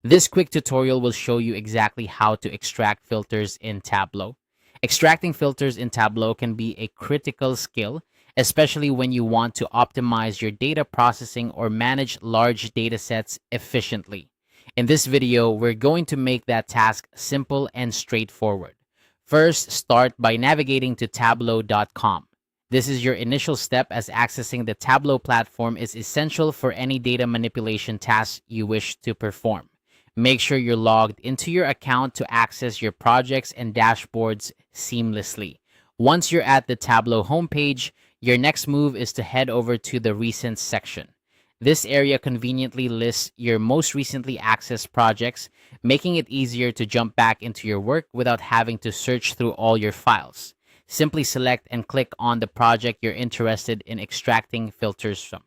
This quick tutorial will show you exactly how to extract filters in Tableau. Extracting filters in Tableau can be a critical skill, especially when you want to optimize your data processing or manage large data sets efficiently. In this video, we're going to make that task simple and straightforward. First, start by navigating to tableau.com. This is your initial step, as accessing the Tableau platform is essential for any data manipulation tasks you wish to perform. Make sure you're logged into your account to access your projects and dashboards seamlessly. Once you're at the Tableau homepage, your next move is to head over to the Recent section. This area conveniently lists your most recently accessed projects, making it easier to jump back into your work without having to search through all your files. Simply select and click on the project you're interested in extracting filters from.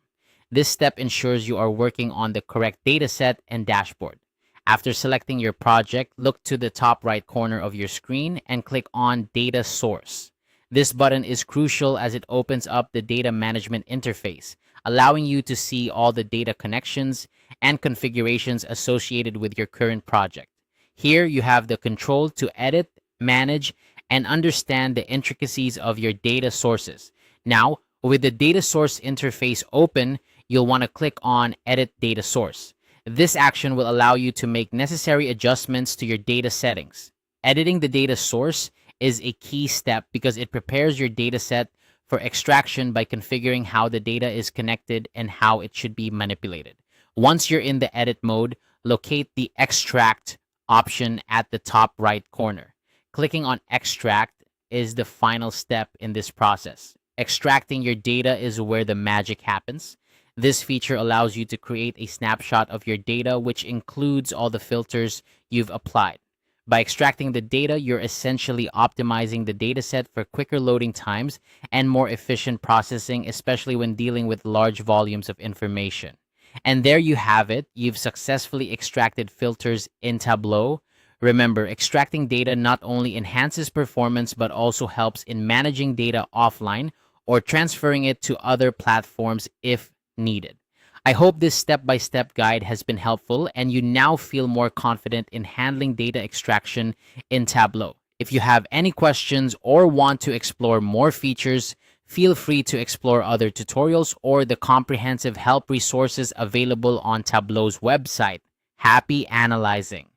This step ensures you are working on the correct dataset and dashboard. After selecting your project, look to the top right corner of your screen and click on Data Source. This button is crucial as it opens up the data management interface, allowing you to see all the data connections and configurations associated with your current project. Here you have the control to edit, manage, and understand the intricacies of your data sources. Now, with the data source interface open, you'll want to click on Edit Data Source. This action will allow you to make necessary adjustments to your data settings. Editing the data source is a key step because it prepares your dataset for extraction by configuring how the data is connected and how it should be manipulated. Once you're in the edit mode, locate the Extract option at the top right corner. Clicking on Extract is the final step in this process. Extracting your data is where the magic happens. This feature allows you to create a snapshot of your data, which includes all the filters you've applied. By extracting the data, you're essentially optimizing the dataset for quicker loading times and more efficient processing, especially when dealing with large volumes of information. And there you have it. You've successfully extracted filters in Tableau. Remember, extracting data not only enhances performance but also helps in managing data offline or transferring it to other platforms if needed. I hope this step-by-step guide has been helpful and you now feel more confident in handling data extraction in Tableau. If you have any questions or want to explore more features, feel free to explore other tutorials or the comprehensive help resources available on Tableau's website. Happy analyzing!